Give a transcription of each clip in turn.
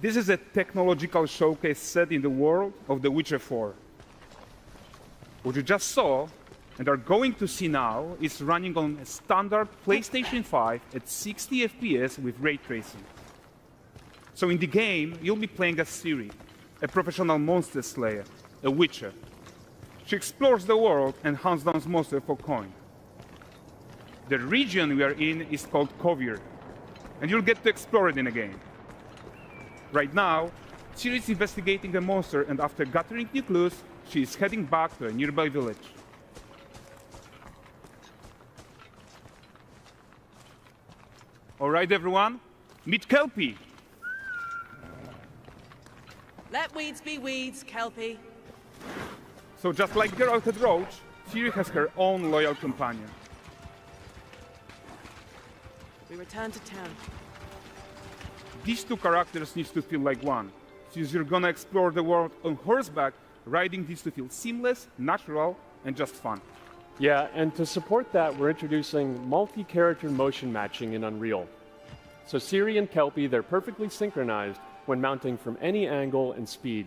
This is a technological showcase set in the world of The Witcher 4. What you just saw and are going to see now is running on a standard PlayStation 5 at 60 FPS with ray tracing. So in the game, you'll be playing as Ciri, a professional monster slayer, a witcher. She explores the world and hunts down monsters for coin. The region we are in is called Kovir, and you'll get to explore it in the game. Right now, Ciri is investigating a monster, and after gathering new clues, she is heading back to a nearby village. All right, everyone, meet Kelpie. Let weeds be weeds, Kelpie. So just like Geralt had Roach, Ciri has her own loyal companion. We return to town. These two characters need to feel like one. Since you're gonna explore the world on horseback, riding needs to feel seamless, natural, and just fun. Yeah, and to support that, we're introducing multi-character motion matching in Unreal. So Ciri and Kelpie, they're perfectly synchronized when mounting from any angle and speed.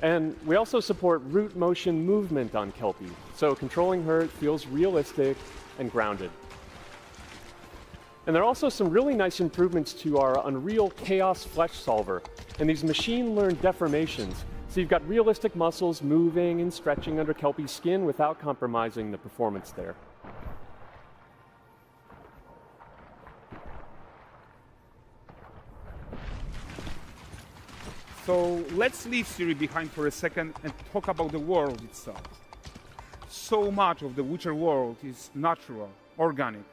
And we also support root motion movement on Kelpie, so controlling her feels realistic and grounded. And there are also some really nice improvements to our Unreal Chaos Flesh Solver and these machine-learned deformations. So you've got realistic muscles moving and stretching under Kelpie's skin without compromising the performance there. So let's leave Ciri behind for a second and talk about the world itself. So much of the Witcher world is natural, organic,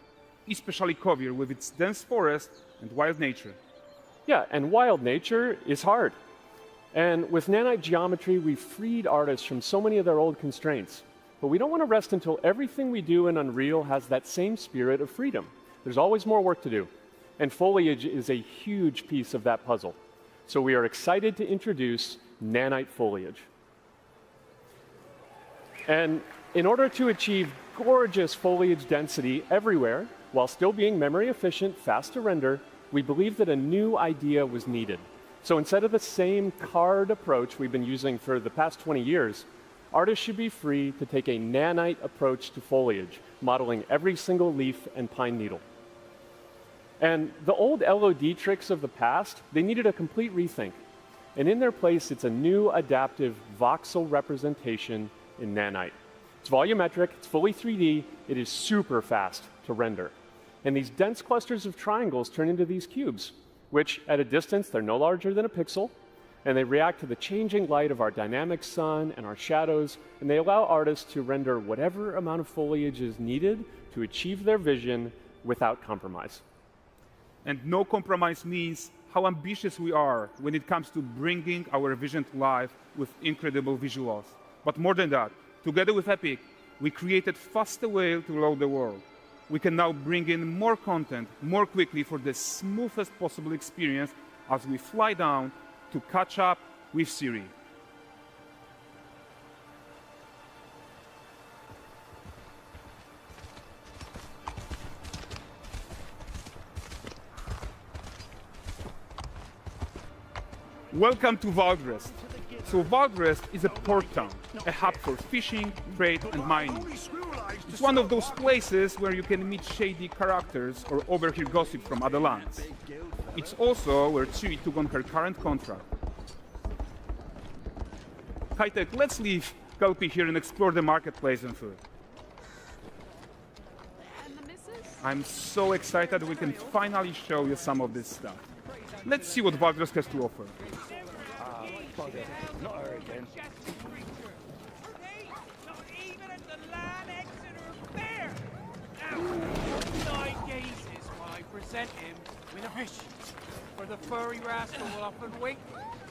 especially Kovir with its dense forest and wild nature. Yeah, and wild nature is hard. And with nanite geometry, we've freed artists from so many of their old constraints. But we don't want to rest until everything we do in Unreal has that same spirit of freedom. There's always more work to do. And foliage is a huge piece of that puzzle. So we are excited to introduce nanite foliage. And in order to achieve gorgeous foliage density everywhere, while still being memory efficient, fast to render, we believe that a new idea was needed. So instead of the same card approach we've been using for the past 20 years, artists should be free to take a nanite approach to foliage, modeling every single leaf and pine needle. And the old LOD tricks of the past, they needed a complete rethink. And in their place, it's a new adaptive voxel representation in nanite. It's volumetric, it's fully 3D, it is super fast to render. And these dense clusters of triangles turn into these cubes, which at a distance, they're no larger than a pixel, and they react to the changing light of our dynamic sun and our shadows, and they allow artists to render whatever amount of foliage is needed to achieve their vision without compromise. And no compromise means how ambitious we are when it comes to bringing our vision to life with incredible visuals. But more than that, together with Epic, we created faster way to load the world. We can now bring in more content more quickly for the smoothest possible experience as we fly down to catch up with Ciri. Welcome to Valdrest. So Valdrest is a port town, a hub for fishing, trade, and mining. It's one of those places where you can meet shady characters or overhear gossip from other lands. It's also where Ciri took on her current contract. High-tech, let's leave Kelpie here and explore the marketplace and food. I'm so excited we can finally show you some of this stuff. Let's see what Valdrest has to offer. Not her again. Not even at the land Exeter Fair. Now, 9 gazes while I present him with a fish. For the furry rascal will often wait,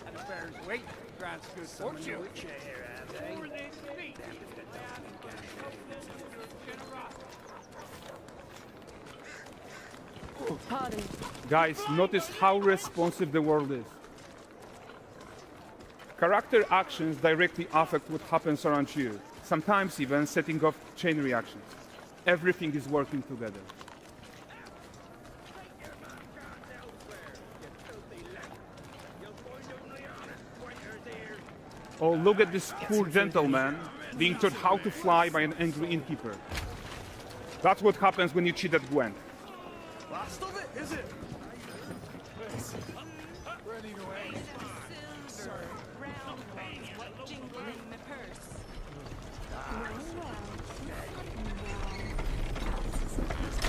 and the fair's weight grants good fortune. For this feat, Pardon. Guys, notice how responsive the world is. Character actions directly affect what happens around you, sometimes even setting off chain reactions. Everything is working together. Oh, look at this poor gentleman being taught how to fly by an angry innkeeper. That's what happens when you cheat at Gwent. Last of it, is it?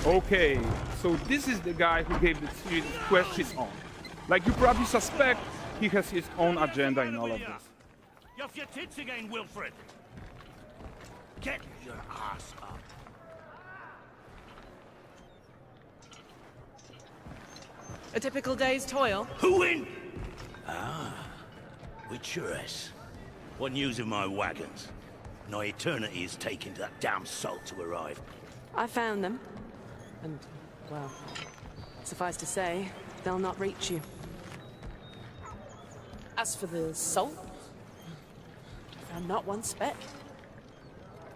Okay, so this is the guy who gave the series quest his own. Like you probably suspect, he has his own agenda in all of this. You're off your tits again, Wilfred. Get your ass up. A typical day's toil. Who in? Witcheress. What news of my wagons? No eternity is taking that damn salt to arrive. I found them. And, well, suffice to say, they'll not reach you. As for the salt, I found not one speck.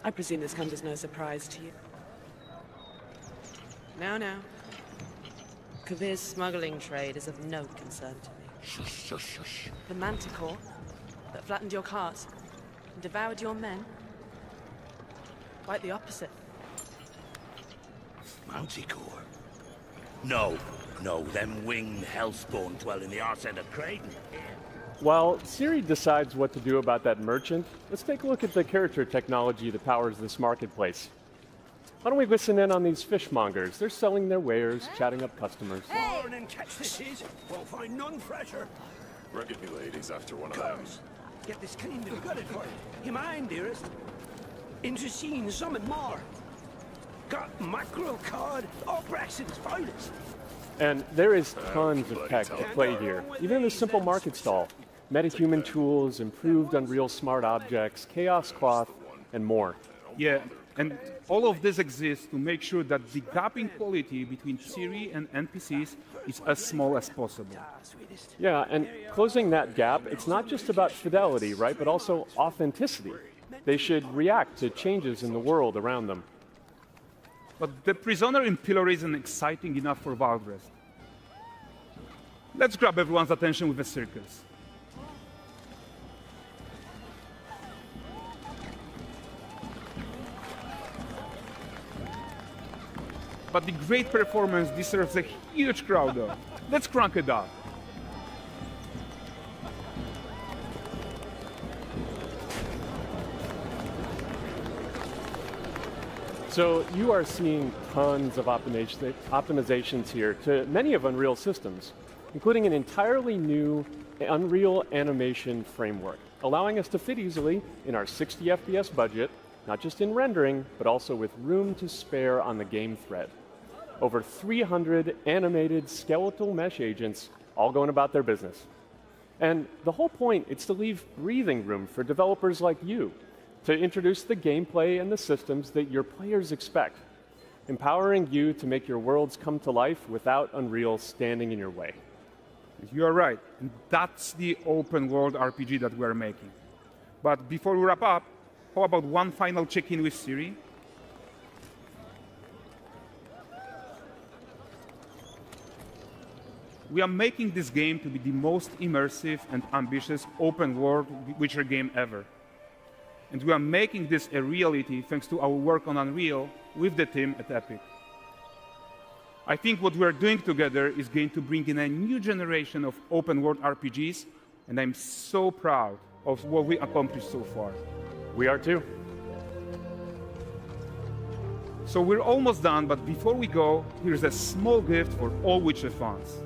I presume this comes as no surprise to you. Now. Kavir's smuggling trade is of no concern to me. Shush. The manticore that flattened your cart and devoured your men, quite the opposite. Manticore? No, them winged hellspawn dwell in the arse end of Creighton. While Siri decides what to do about that merchant, let's take a look at the character technology that powers this marketplace. Why don't we listen in on these fishmongers? They're selling their wares, chatting up customers. Morning, catch this is. Won't find none fresher. Reckon me ladies after one of them. Get this cleaned and gutted for you. You mind, dearest? Into seeing something more. Got mackerel cod, all Braxton's finest. And there is tons of tech to play here, even in this simple market stall. Metahuman tools, improved Unreal Smart Objects, Chaos Cloth, and more. Yeah, and all of this exists to make sure that the gap in quality between Siri and NPCs is as small as possible. Yeah, and closing that gap, it's not just about fidelity, right, but also authenticity. They should react to changes in the world around them. But the prisoner in Pillory isn't exciting enough for Valdrest. Let's grab everyone's attention with a circus. But the great performance deserves a huge crowd though. Let's crank it up. So you are seeing tons of optimizations here to many of Unreal systems, including an entirely new Unreal animation framework, allowing us to fit easily in our 60 FPS budget, not just in rendering, but also with room to spare on the game thread. Over 300 animated skeletal mesh agents all going about their business. And the whole point is to leave breathing room for developers like you to introduce the gameplay and the systems that your players expect, empowering you to make your worlds come to life without Unreal standing in your way. You are right, and that's the open world RPG that we're making. But before we wrap up, how about one final check-in with Siri? We are making this game to be the most immersive and ambitious open world Witcher game ever. And we are making this a reality thanks to our work on Unreal with the team at Epic. I think what we are doing together is going to bring in a new generation of open world RPGs, and I'm so proud of what we accomplished so far. We are too. So we're almost done, but before we go, here's a small gift for all Witcher fans.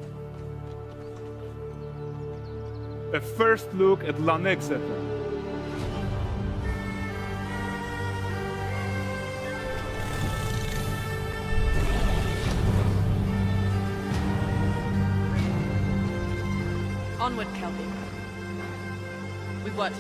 A first look at Lanexeter. Onward, Kelpie. We've worked.